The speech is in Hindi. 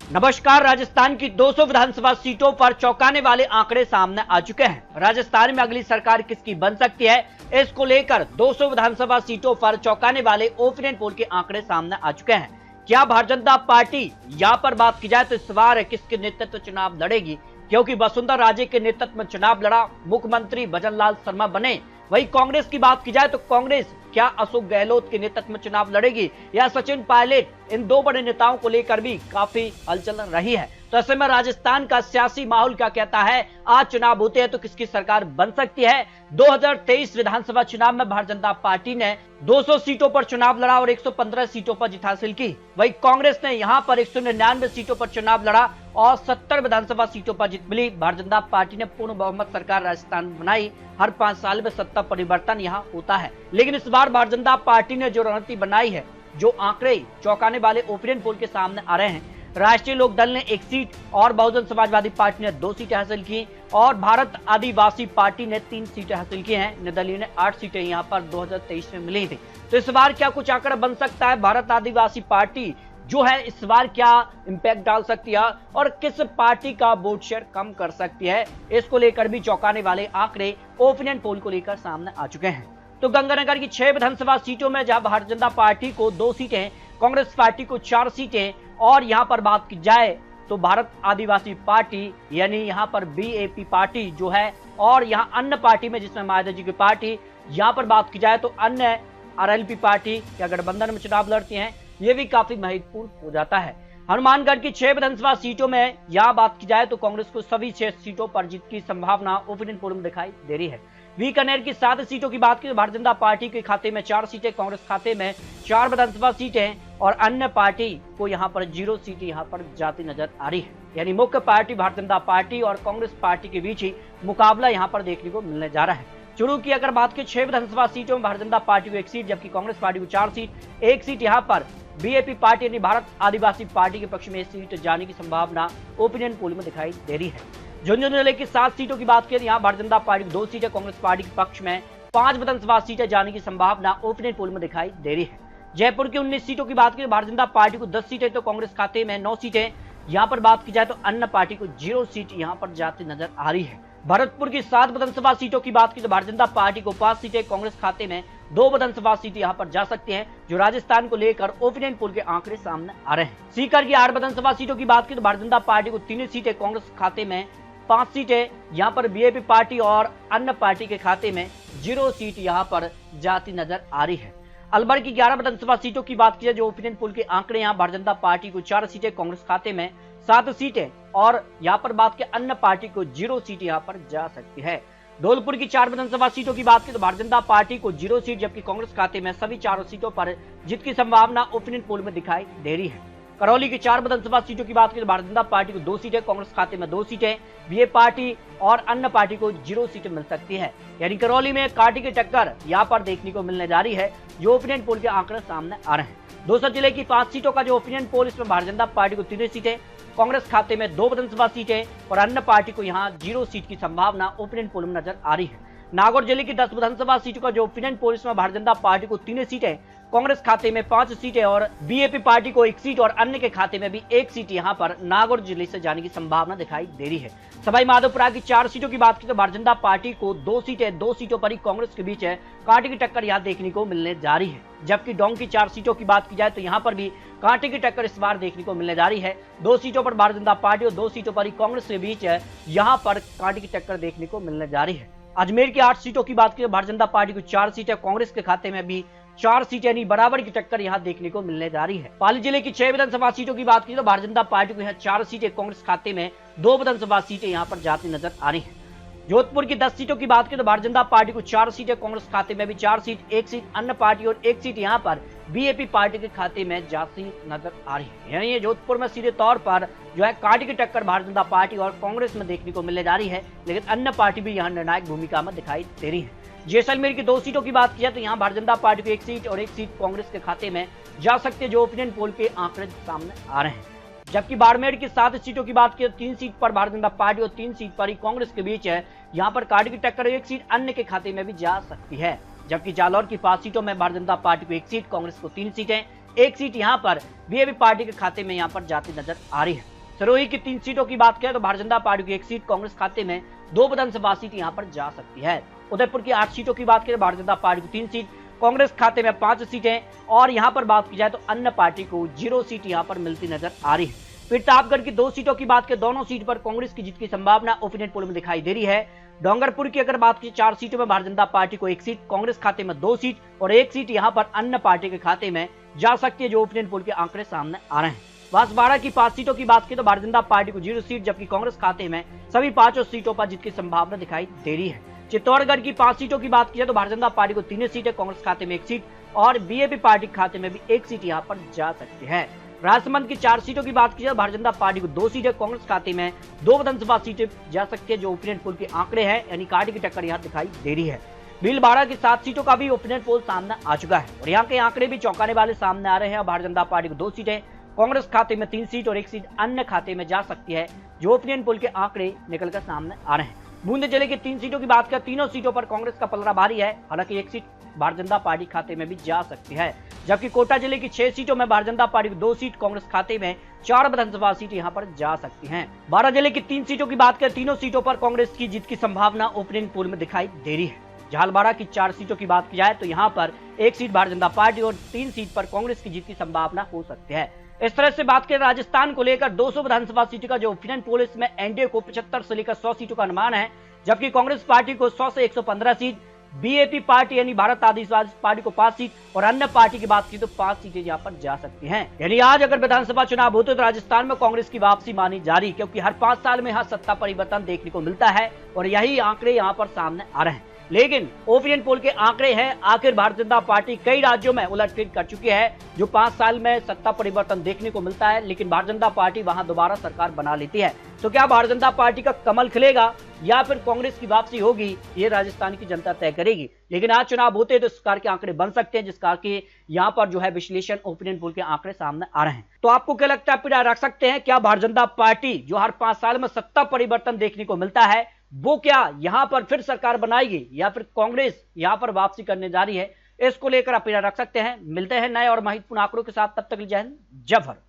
नमस्कार। राजस्थान की 200 विधानसभा सीटों पर चौंकाने वाले आंकड़े सामने आ चुके हैं। राजस्थान में अगली सरकार किसकी बन सकती है, इसको लेकर 200 विधानसभा सीटों पर चौंकाने वाले ओपिनियन पोल के आंकड़े सामने आ चुके हैं। क्या भारतीय जनता पार्टी यहां पर बात की जाए तो इस बार किसके नेतृत्व चुनाव लड़ेगी, क्योंकि वसुंधरा राजे के नेतृत्व में चुनाव लड़ा, मुख्यमंत्री भजनलाल शर्मा बने। वही कांग्रेस की बात की जाए तो कांग्रेस क्या अशोक गहलोत के नेतृत्व में चुनाव लड़ेगी या सचिन पायलट, इन दो बड़े नेताओं को लेकर भी काफी हलचल रही है। तो ऐसे में राजस्थान का सियासी माहौल क्या कहता है, आज चुनाव होते हैं तो किसकी सरकार बन सकती है। 2023 विधानसभा चुनाव में भारतीय जनता पार्टी ने 200 सीटों पर चुनाव लड़ा और 115 सीटों पर जीत हासिल की। वही कांग्रेस ने यहां पर 199 सीटों पर चुनाव लड़ा और 70 विधानसभा सीटों पर जीत मिली। भारतीय जनता पार्टी ने पूर्ण बहुमत सरकार राजस्थान में बनाई। हर 5 साल में सत्ता परिवर्तन यहां होता है, लेकिन इस बार भारतीय जनता पार्टी ने जो रणनीति बनाई है, जो आंकड़े चौंकाने वाले ओपिनियन पोल के सामने आ रहे हैं। राष्ट्रीय लोक दल ने 1 सीट और बहुजन समाजवादी पार्टी ने 2 सीटें हासिल की और भारत आदिवासी पार्टी ने 3 सीटें हासिल की हैं। निर्दलीय ने 8 सीटें यहां पर 2023 में मिली थी। तो इस बार क्या कुछ आंकड़ा बन सकता है, भारत आदिवासी पार्टी जो है इस बार क्या इंपैक्ट डाल सकती है और किस पार्टी का वोट शेयर कम कर सकती है, इसको लेकर भी चौंकाने वाले आंकड़े ओपिनियन पोल को लेकर सामने आ चुके हैं। तो गंगानगर की 6 विधानसभा सीटों में जहां भारतीय जनता पार्टी को 2 सीटें, कांग्रेस पार्टी को 4 सीटें और यहां पर बात की जाए तो भारत आदिवासी पार्टी यानी यहां पर बीएपी पार्टी जो है, और यहां अन्य पार्टी में जिसमें मायावती जी की पार्टी, यहां पर बात की जाए तो अन्य आरएलपी पार्टी या गठबंधन में चुनाव लड़ती हैं, ये भी काफी महत्वपूर्ण हो जाता है। हनुमानगढ़ की 6 विधानसभा सीटों में यहां बात की जाए तो कांग्रेस को सभी 6 सीटों पर जीत की संभावना ओपिनियन पोल में दिखाई दे रही है। बीकानेर की 7 सीटों की बात की तो भारतीय जनता पार्टी के खाते में 4 सीटें, कांग्रेस खाते में 4 विधानसभा सीटें और अन्य पार्टी को यहां पर 0 सीट यहां पर जाती नजर आ रही है। यानी मुख्य पार्टी भारतीय जनता पार्टी और कांग्रेस पार्टी के बीच ही मुकाबला यहां पर देखने को मिलने जा रहा है। चुरू की अगर बात की 6 विधानसभा सीटों में भारतीय जनता पार्टी को 1 सीट, जबकि कांग्रेस पार्टी को 4 सीट, 1 सीट यहां पर बीएपी पार्टी यानी भारत आदिवासी पार्टी के पक्ष में सीट जाने की संभावना ओपिनियन पोल में दिखाई दे रही है। झुंझुनू जिले की 7 सीटों की बात करें, यहाँ भारतीय जनता पार्टी की 2 सीटें, कांग्रेस पार्टी के पक्ष में 5 विधानसभा सीटें जाने की संभावना ओपिनियन पोल में दिखाई दे रही है। जयपुर की 19 सीटों की बात करें, भारतीय जनता पार्टी को 10 सीटें तो कांग्रेस खाते में 9 सीटें, यहाँ पर बात की जाए तो अन्य पार्टी को 0 सीट यहाँ पर जाती नजर आ रही है। भरतपुर की 7 विधानसभा सीटों की बात की तो भारतीय जनता पार्टी को 5 सीटें, कांग्रेस खाते में 2 विधानसभा सीटें यहां पर जा सकती हैं, जो राजस्थान को लेकर ओपिनियन पोल के आंकड़े सामने आ रहे हैं। सीकर की 8 विधानसभा सीटों की बात की तो भारतीय जनता पार्टी को 3 सीटें, कांग्रेस खाते में 5 सीटें, यहां पर बीएपी पार्टी और अन्य पार्टी के खाते में 0 सीट यहां पर जाती नजर आ रही है। अलवर की 11 विधानसभा सीटों की बात की जाए, जो ओपिनियन पोल के आंकड़े यहाँ भारतीय जनता पार्टी को 4 सीटें, कांग्रेस खाते में 7 सीटें और यहाँ पर बात की अन्य पार्टी को 0 सीट यहाँ पर जा सकती है। धौलपुर की 4 विधानसभा सीटों की बात की तो भारतीय जनता पार्टी को 0 सीट, जबकि कांग्रेस खाते में सभी 4 सीटों पर जीत की संभावना ओपिनियन पोल में दिखाई दे रही है। करौली की 4 विधानसभा सीटों की बात की तो भारतीय जनता पार्टी को 2 सीटें, कांग्रेस खाते में 2 सीटें, बीए पार्टी और अन्य पार्टी को 0 सीटें मिल सकती है। यानी करौली में कांटे की टक्कर यहाँ पर देखने को मिलने जा रही है, जो ओपिनियन पोल के आंकड़े सामने आ रहे हैं। 200 जिले की 5 सीटों का जो ओपिनियन पोल, इसमें भारतीय जनता पार्टी को 3 सीटें, कांग्रेस खाते में 2 विधानसभा सीटें और अन्य पार्टी को यहां 0 सीट की संभावना ओपिनियन पोल में नजर आ रही है। नागौर जिले की 10 विधानसभा सीटों का जो ओपिनियन पोल, इसमें भारतीय जनता पार्टी को 3 सीटें, कांग्रेस खाते में 5 सीटें और बीएपी पार्टी को 1 सीट और अन्य के खाते में भी 1 सीट यहां पर नागौर जिले से जाने की संभावना दिखाई दे रही है। सवाई माधोपुर की 4 सीटों की बात की तो भारतीय जनता पार्टी को 2 सीटें, 2 सीटों पर ही कांग्रेस के बीच है कांटे की टक्कर यहां देखने को मिलने जा रही है। जबकि डोंग की 4 सीटों की बात की जाए तो यहां पर भी कांटे की टक्कर इस बार देखने को मिलने जा रही है। 2 सीटों पर भारतीय जनता पार्टी और 2 सीटों पर ही कांग्रेस के बीच है, यहां पर कांटे की टक्कर देखने को मिलने जा रही है। अजमेर की 8 सीटों की बात की तो भारतीय जनता पार्टी को 4 सीटें, कांग्रेस के खाते में भी 4 सीटें, यानी बराबर की टक्कर यहां देखने को मिलने जा रही है। पाली जिले की 6 विधानसभा सीटों की बात की तो भारतीय जनता पार्टी को यहां 4 सीटें, कांग्रेस खाते में 2 विधानसभा सीटें यहां पर जाती नजर आ रही है। जोधपुर की 10 सीटों की बात की तो भारतीय जनता पार्टी को 4 सीटें, कांग्रेस खाते में भी 4 सीट, 1 सीट अन्य पार्टी और 1 सीट यहां पर बीएपी पार्टी के खाते में जाती नजर आ रही है। यानी ये जोधपुर में सीधे तौर पर जो है कांटे की टक्कर भारतीय जनता पार्टी और कांग्रेस में देखने को मिलने जा रही है, लेकिन अन्य पार्टी भी यहाँ निर्णायक भूमिका में दिखाई दे रही है। जैसलमेर की 2 सीटों की बात की जाए तो यहाँ भारतीय जनता पार्टी को 1 सीट और 1 सीट कांग्रेस के खाते में जा सकते हैं, जो ओपिनियन पोल के आंकड़े सामने आ रहे हैं। जबकि बाड़मेर की 7 सीटों की बात की तो 3 सीट पर भारतीय जनता पार्टी और 3 सीट पर ही कांग्रेस के बीच है, यहाँ पर कांटे की टक्कर 1 सीट अन्य के खाते में भी जा सकती है। जबकि जालौर की 5 सीटों में भारतीय जनता पार्टी को 1 सीट, कांग्रेस को 3 सीटें, 1 सीट यहाँ पर बीएपी पार्टी के खाते में यहाँ पर जाती नजर आ रही है। सिरोही की 3 सीटों की बात करें तो भारतीय जनता पार्टी की 1 सीट, कांग्रेस खाते में 2 विधानसभा सीट यहां पर जा सकती है। उदयपुर की 8 सीटों की बात करें भारतीय जनता पार्टी को 3 सीट, कांग्रेस खाते में 5 सीटें और यहां पर बात की जाए तो अन्य पार्टी को 0 सीट यहां पर मिलती नजर आ रही है। प्रतापगढ़ की 2 सीटों की बात करें, दोनों सीट पर कांग्रेस की जीत की संभावना ओपिनियन पोल में दिखाई दे रही है। डोंगरपुर की अगर बात की 4 सीटों में भारतीय जनता पार्टी को 1 सीट, कांग्रेस खाते में 2 सीट और 1 सीट यहां पर अन्य पार्टी के खाते में जा सकती है, जो ओपिनियन पोल के आंकड़े सामने आ रहे हैं। बांसवाड़ा की 5 सीटों की बात की तो भारतीय जनता पार्टी को 0 सीट, जबकि कांग्रेस खाते में सभी 5 सीटों पर जीत की संभावना दिखाई दे रही है। चित्तौड़गढ़ की 5 सीटों की बात की जाए तो भारतीय जनता पार्टी को 3 सीटें, कांग्रेस खाते में 1 सीट और बीएपी पार्टी खाते में भी 1 सीट यहां पर जा सकती है। राजसमंद की 4 सीटों की बात की जाए तो भारतीय जनता पार्टी को 2 सीटें, कांग्रेस खाते में 2 विधानसभा सीटें जा सकती है, जो ओपिनियन पोल के आंकड़े हैं, यानी कांटे की टक्कर यहां दिखाई दे रही है। भीलवाड़ा की 7 सीटों का भी ओपिनियन पोल सामने आ चुका है और यहाँ के आंकड़े भी चौंकाने वाले सामने आ रहे हैं। भारतीय जनता पार्टी को 2 सीटें, कांग्रेस खाते में 3 सीट और 1 सीट अन्य खाते में जा सकती है, जो ओपिनियन पोल के आंकड़े निकलकर सामने आ रहे हैं। बूंदी जिले की 3 सीटों की बात करें, तीनों सीटों पर कांग्रेस का पलड़ा भारी है, हालांकि 1 सीट भारतीय जनता पार्टी खाते में भी जा सकती है। जबकि कोटा जिले की 6 सीटों में भारतीय जनता पार्टी को 2 सीट, कांग्रेस खाते में 4 विधानसभा सीट यहां पर जा सकती हैं। 12 जिले की 3 सीटों की बात करें, तीनों सीटों पर कांग्रेस की जीत की संभावना ओपिनियन पोल में दिखाई दे रही है। झालवाड़ा की 4 सीटों की बात की जाए तो यहां पर 1 सीट भारतीय जनता पार्टी और 3 सीट पर कांग्रेस की जीत की संभावना हो सकती है। इस तरह से बात करें राजस्थान को लेकर 200 विधानसभा सीटों का जो ओपिनियन पोल, इसमें एनडीए को 75 से लेकर 100 सीटों का अनुमान है, जबकि कांग्रेस पार्टी को 100 से 115 सीट, बीएपी पार्टी यानी भारत आदिवासी पार्टी को 5 सीट और अन्य पार्टी की बात की तो 5 सीटें यहां पर जा सकती हैं। यानी आज अगर विधानसभा चुनाव होते तो राजस्थान में कांग्रेस की वापसी मानी जा रही, क्योंकि हर 5 साल में यहां सत्ता परिवर्तन देखने को मिलता है और यही आंकड़े यहां पर सामने आ रहे हैं। लेकिन ओपिनियन पोल के आंकड़े हैं, आखिर भारतीय जनता पार्टी कई राज्यों में उलटफेर कर चुकी है, जो 5 साल में सत्ता परिवर्तन देखने को मिलता है, लेकिन भारतीय जनता पार्टी वहां दोबारा सरकार बना लेती है। तो क्या भारतीय जनता पार्टी का कमल खिलेगा या फिर कांग्रेस की वापसी होगी, ये राजस्थान की जनता तय करेगी। लेकिन आज चुनाव होते तो इस प्रकार के आंकड़े बन सकते हैं, जिस प्रकार के यहाँ पर जो है विश्लेषण ओपिनियन पोल के आंकड़े सामने आ रहे हैं। तो आपको क्या लगता है, आप रख सकते हैं क्या भारतीय जनता पार्टी जो हर 5 साल में सत्ता परिवर्तन देखने को मिलता है, वो क्या यहां पर फिर सरकार बनाएगी या फिर कांग्रेस यहां पर वापसी करने जा रही है? इसको लेकर आप रख सकते हैं। मिलते हैं नए और महत्वपूर्ण आंकड़ों के साथ, तब तक जय हिंद, जय भारत।